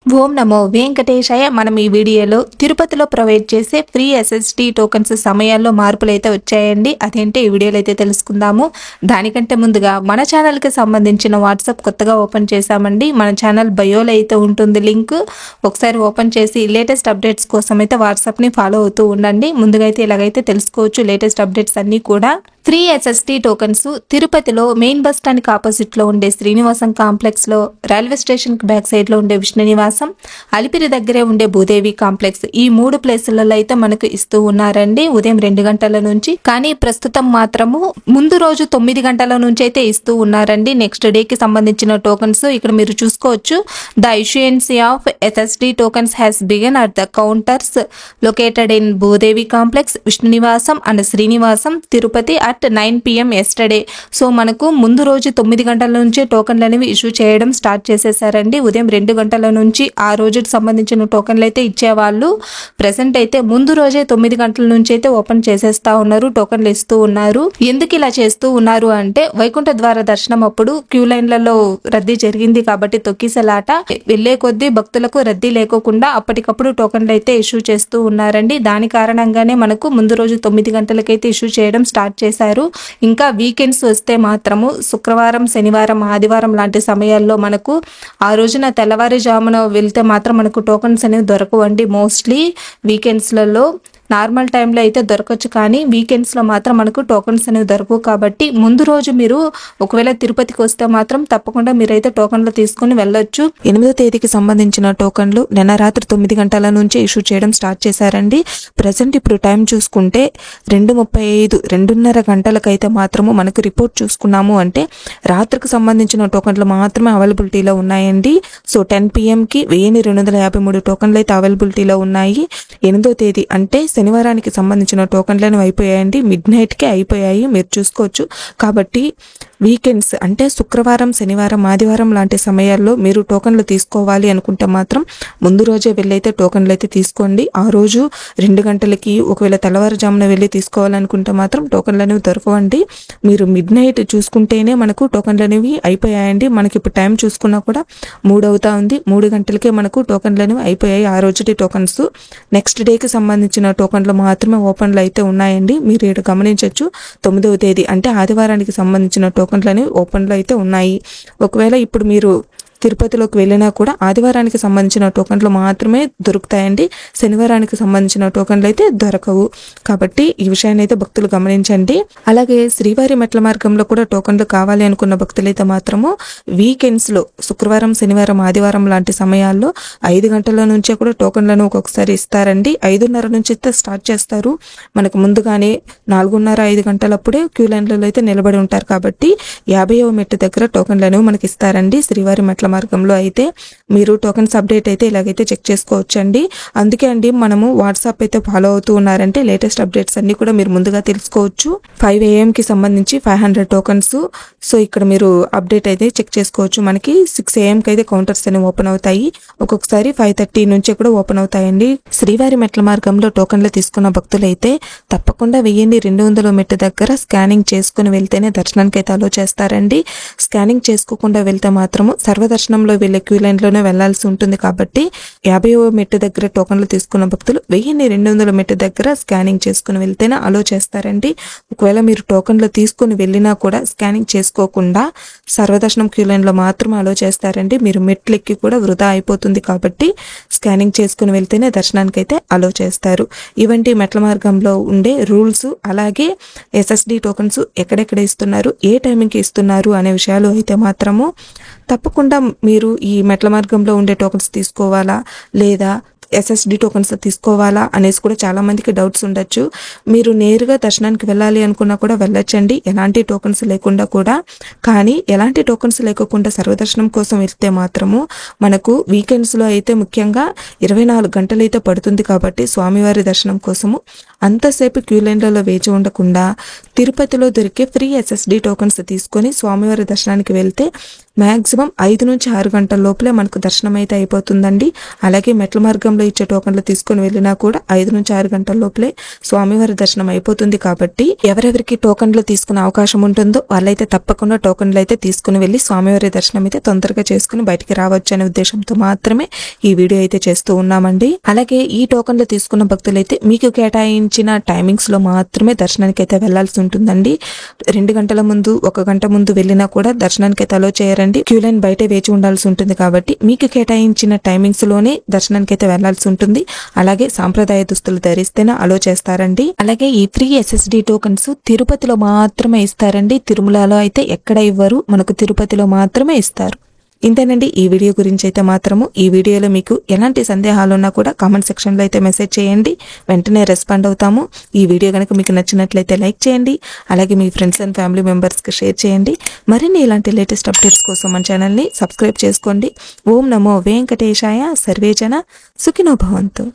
ఓం నమో వెంకటేశాయ. మనం ఈ వీడియోలో తిరుపతిలో ప్రొవైడ్ చేసే ఫ్రీ ఎస్ఎస్డి టోకన్స్ సమయాల్లో మార్పులు అయితే వచ్చాయండి. అదేంటి ఈ వీడియోలో అయితే తెలుసుకుందాము. దానికంటే ముందుగా మన ఛానల్కి సంబంధించిన వాట్సాప్ కొత్తగా ఓపెన్ చేశామండి. మన ఛానల్ బయోలో అయితే ఉంటుంది లింక్. ఒకసారి ఓపెన్ చేసి లేటెస్ట్ అప్డేట్స్ కోసం అయితే వాట్సాప్ని ఫాలో అవుతూ ఉండండి. ముందుగా అయితే ఇలాగైతే తెలుసుకోవచ్చు లేటెస్ట్ అప్డేట్స్ అన్నీ కూడా. ఫ్రీ ఎస్ఎస్డి టోకన్స్ తిరుపతిలో మెయిన్ బస్ స్టాండ్కి ఆపోజిట్లో ఉండే శ్రీనివాసం కాంప్లెక్స్లో, రైల్వే స్టేషన్కి బ్యాక్ సైడ్లో ఉండే విష్ణునివాసం, అలిపిరి దగ్గరే ఉండే భూదేవి కాంప్లెక్స్, ఈ 3 ప్లేసులలో అయితే మనకు ఇస్తూ ఉన్నారండి ఉదయం 2 గంటల నుంచి. కానీ ప్రస్తుతం మాత్రము ముందు రోజు 9 గంటల నుంచి అయితే ఇస్తూ ఉన్నారండి. నెక్స్ట్ డేకి సంబంధించిన టోకన్స్ ఇక్కడ మీరు చూసుకోవచ్చు. The issuance of SSD tokens has begun at the counters located in Bhudevi complex, Vishnunivasam and Srinivasam, Tirupati at 9 PM yesterday. So మనకు ముందు రోజు 9 గంటల నుంచి టోకన్లు అనేవి ఇష్యూ చేయడం స్టార్ట్ చేసేసారండి. ఉదయం 2 గంటల నుంచి ఆ రోజుకి సంబంధించిన టోకన్లు అయితే ఇచ్చేవాళ్ళు. ప్రెసెంట్ అయితే ముందు రోజే 9 గంటల నుంచి అయితే ఓపెన్ చేసేస్తా ఉన్నారు, టోకన్లు ఇస్తూ ఉన్నారు. ఎందుకు ఇలా చేస్తూ ఉన్నారు అంటే వైకుంఠ ద్వార దర్శనం అప్పుడు క్యూ లైన్లలో రద్దీ జరిగింది కాబట్టి తొక్కిసలాట వెళ్లే కొద్దీ భక్తులకు రద్దీ లేకోకుండా అప్పటికప్పుడు టోకన్లు అయితే ఇష్యూ చేస్తూ ఉన్నారండి. దాని కారణంగానే మనకు ముందు రోజు 9 గంటలకైతే ఇష్యూ చేయడం స్టార్ట్ చేశారు. ఇంకా వీకెండ్స్ వస్తే మాత్రము శుక్రవారం, శనివారం, ఆదివారం లాంటి సమయాల్లో మనకు ఆ రోజున తెల్లవారుజామున వెళ్తే మాత్రం మనకు టోకన్స్ అనేవి దొరకవండి. మోస్ట్లీ వీకెండ్స్లలో నార్మల్ టైంలో అయితే దొరకచ్చు, కానీ వీకెండ్స్లో మాత్రం మనకు టోకన్స్ అనేవి దొరకవు. కాబట్టి ముందు రోజు మీరు ఒకవేళ తిరుపతికి వస్తే మాత్రం తప్పకుండా మీరైతే టోకన్లు తీసుకుని వెళ్ళొచ్చు. 8వ తేదీకి సంబంధించిన టోకన్లు నిన్న రాత్రి 9 గంటల నుంచి ఇష్యూ చేయడం స్టార్ట్ చేశారండి. ప్రజెంట్ ఇప్పుడు టైం చూసుకుంటే 2:35, 2:30 గంటలకైతే మాత్రము మనకు రిపోర్ట్ చూసుకున్నాము అంటే రాత్రికి సంబంధించిన టోకన్లు మాత్రమే అవైలబిలిటీలో ఉన్నాయండి. సో 10 PMకి 1253 టోకన్లు అయితే అవైలబిలిటీలో ఉన్నాయి. 8వ తేదీ అంటే శనివారానికి సంబంధించిన టోకన్లను అయిపోయాయండి. మిడ్ నైట్కే అయిపోయాయి, మీరు చూసుకోవచ్చు. కాబట్టి వీకెండ్స్ అంటే శుక్రవారం, శనివారం, ఆదివారం లాంటి సమయాల్లో మీరు టోకన్లు తీసుకోవాలి అనుకుంటే మాత్రం ముందు రోజే వెళ్ళైతే టోకన్లు అయితే తీసుకోండి. ఆ రోజు 2 గంటలకి ఒకవేళ తెల్లవారుజామున వెళ్ళి తీసుకోవాలనుకుంటే మాత్రం టోకన్లు అనేవి దొరకవండి. మీరు మిడ్ నైట్ చూసుకుంటేనే మనకు టోకన్లు అనేవి అయిపోయాయండి. మనకి ఇప్పుడు టైం చూసుకున్నా కూడా 3 అవుతా ఉంది. 3 గంటలకే మనకు టోకన్లు అనేవి అయిపోయాయి ఆ రోజుటి టోకన్స్. నెక్స్ట్ డేకి సంబంధించిన టోకన్లు మాత్రమే ఓపెన్లు అయితే ఉన్నాయండి. మీరు ఇక్కడ గమనించవచ్చు. 9వ తేదీ అంటే ఆదివారానికి సంబంధించిన టోకన్లు అనేవి ఓపెన్లో అయితే ఉన్నాయి. ఒకవేళ ఇప్పుడు మీరు తిరుపతిలోకి వెళ్ళినా కూడా ఆదివారానికి సంబంధించిన టోకన్లు మాత్రమే దొరుకుతాయండి. శనివారానికి సంబంధించిన టోకన్లు అయితే దొరకవు. కాబట్టి ఈ విషయాన్ని అయితే భక్తులు గమనించండి. అలాగే శ్రీవారి మెట్ల మార్గంలో కూడా టోకన్లు కావాలి అనుకున్న భక్తులైతే మాత్రము వీకెండ్స్లో శుక్రవారం, శనివారం, ఆదివారం లాంటి సమయాల్లో 5 గంటల నుంచే కూడా టోకన్లను ఒక్కొక్కసారి ఇస్తారండి. 5:30 నుంచి అయితే స్టార్ట్ చేస్తారు. మనకు ముందుగానే 4:30, 5 గంటలప్పుడే క్యూ లైన్లలో అయితే నిలబడి ఉంటారు. కాబట్టి 50వ మెట్టు దగ్గర టోకన్లు అనేవి మనకి ఇస్తారండి. శ్రీవారి మెట్ల మార్గంలో అయితే మీరు టోకన్స్ అప్డేట్ అయితే ఇలాగైతే చెక్ చేసుకోవచ్చండి. అందుకే అండి మనము వాట్సాప్ అయితే ఫాలో అవుతూ ఉన్నారంటే లేటెస్ట్ అప్డేట్స్ అన్ని కూడా మీరు ముందుగా తెలుసుకోవచ్చు. 5 AM సంబంధించి 500 టోకన్స్. సో ఇక్కడ మీరు అప్డేట్ అయితే చెక్ చేసుకోవచ్చు. మనకి 6 AM అయితే కౌంటర్స్ అనేవి ఓపెన్ అవుతాయి. ఒక్కొక్కసారి 5:30 నుంచి కూడా ఓపెన్ అవుతాయండి. శ్రీవారి మెట్ల మార్గంలో టోకన్లు తీసుకున్న భక్తులైతే తప్పకుండా 1200 మెట్టు దగ్గర స్కానింగ్ చేసుకుని వెళ్తేనే దర్శనానికి అయితే అలో చేస్తారండి. స్కానింగ్ చేసుకోకుండా వెళ్తే మాత్రము సర్వదర్శనంలో వెళ్ళే క్యూ లైన్లోనే వెళ్లాల్సి ఉంటుంది. కాబట్టి 50వ మెట్టు దగ్గర టోకన్లు తీసుకున్న భక్తులు 1200 మెట్టు దగ్గర స్కానింగ్ చేసుకుని వెళ్తేనే అలో చేస్తారండి. ఒకవేళ మీరు టోకన్లు తీసుకుని వెళ్ళినా కూడా స్కానింగ్ చేసుకోకుండా సర్వదర్శనం క్యూ లైన్లో మాత్రమే అలో చేస్తారండి. మీరు మెట్లు ఎక్కి కూడా వృధా అయిపోతుంది. కాబట్టి స్కానింగ్ చేసుకుని వెళ్తేనే దర్శనానికి అయితే అలో చేస్తారు. ఇవంటి మెట్ల మార్గంలో ఉండే రూల్స్. అలాగే ఎస్ఎస్డి టోకన్స్ ఎక్కడెక్కడ ఇస్తున్నారు, ఏ టైంకి ఇస్తున్నారు అనే విషయాలు అయితే మాత్రము తప్పకుండా మీరు ఈ మెట్ల మార్గంలో ఉండే టోకన్స్ తీసుకోవాలా లేదా ఎస్ఎస్డి టోకన్స్ తీసుకోవాలా అనేసి కూడా చాలా మందికి డౌట్స్ ఉండొచ్చు. మీరు నేరుగా దర్శనానికి వెళ్ళాలి అనుకున్నా కూడా వెళ్ళొచ్చండి, ఎలాంటి టోకన్స్ లేకుండా కూడా. కానీ ఎలాంటి టోకన్స్ లేకుండా సర్వదర్శనం కోసం వెళ్తే మాత్రము మనకు వీకెండ్స్లో అయితే ముఖ్యంగా 24 గంటలు అయితే పడుతుంది. కాబట్టి స్వామివారి దర్శనం కోసము అంతసేపు క్యూ లైన్లలో వేచి ఉండకుండా తిరుపతిలో దొరికే ఫ్రీ ఎస్ఎస్డి టోకన్స్ తీసుకొని స్వామివారి దర్శనానికి వెళ్తే మ్యాక్సిమం 5 నుంచి 6 గంటల లోపలే మనకు దర్శనం అయితే అయిపోతుందండి. అలాగే మెట్ల మార్గంలో సమయంలో ఇచ్చే టోకన్లు తీసుకుని వెళ్ళినా కూడా 5 నుంచి 6 గంటల లోపలే స్వామివారి దర్శనం అయిపోతుంది కాబట్టి ఎవరెవరికి టోకన్లు తీసుకునే అవకాశం ఉంటుందో వాళ్ళైతే తప్పకుండా టోకన్లు అయితే తీసుకుని వెళ్ళి స్వామివారి దర్శనం అయితే తొందరగా చేసుకుని బయటికి రావచ్చు అనే ఉద్దేశంతో మాత్రమే ఈ వీడియో అయితే చేస్తూ ఉన్నామండి. అలాగే ఈ టోకన్లు తీసుకున్న భక్తులైతే మీకు కేటాయించిన టైమింగ్స్ లో మాత్రమే దర్శనానికి అయితే వెళ్లాల్సి ఉంటుందండి. 2 గంటల ముందు 1 గంట ముందు వెళ్ళినా కూడా దర్శనానికి అయితే అలో చేయరండి. క్యూ లైన్ బయటే వేచి ఉండాల్సి ఉంటుంది కాబట్టి మీకు కేటాయించిన టైమింగ్స్ లోనే దర్శనానికి అయితే వెళ్లాల్సి ఉంటుంది. అలాగే సాంప్రదాయ దుస్తులు ధరిస్తేనే అలో చేస్తారండి. అలాగే ఈ ఫ్రీ SSD టోకన్స్ తిరుపతిలో మాత్రమే ఇస్తారండి. తిరుమలలో అయితే ఎక్కడ ఇవ్వరు, మనకు తిరుపతిలో మాత్రమే ఇస్తారు. ఇంతేనండి ఈ వీడియో గురించి అయితే మాత్రము. ఈ వీడియోలో మీకు ఎలాంటి సందేహాలు ఉన్నా కూడా కామెంట్ సెక్షన్ లో అయితే మెసేజ్ చేయండి, వెంటనే రెస్పాండ్ అవుతాము. ఈ వీడియో కనుక మీకు నచ్చినట్లయితే లైక్ చేయండి, అలాగే మీ ఫ్రెండ్స్ అండ్ ఫ్యామిలీ మెంబర్స్ కి షేర్ చేయండి. మరిన్ని ఇలాంటి లేటెస్ట్ అప్డేట్స్ కోసం మన ఛానల్ ని సబ్స్క్రైబ్ చేసుకోండి. ఓం నమో వెంకటేశాయ. సర్వేజన సుఖినో భవంతు.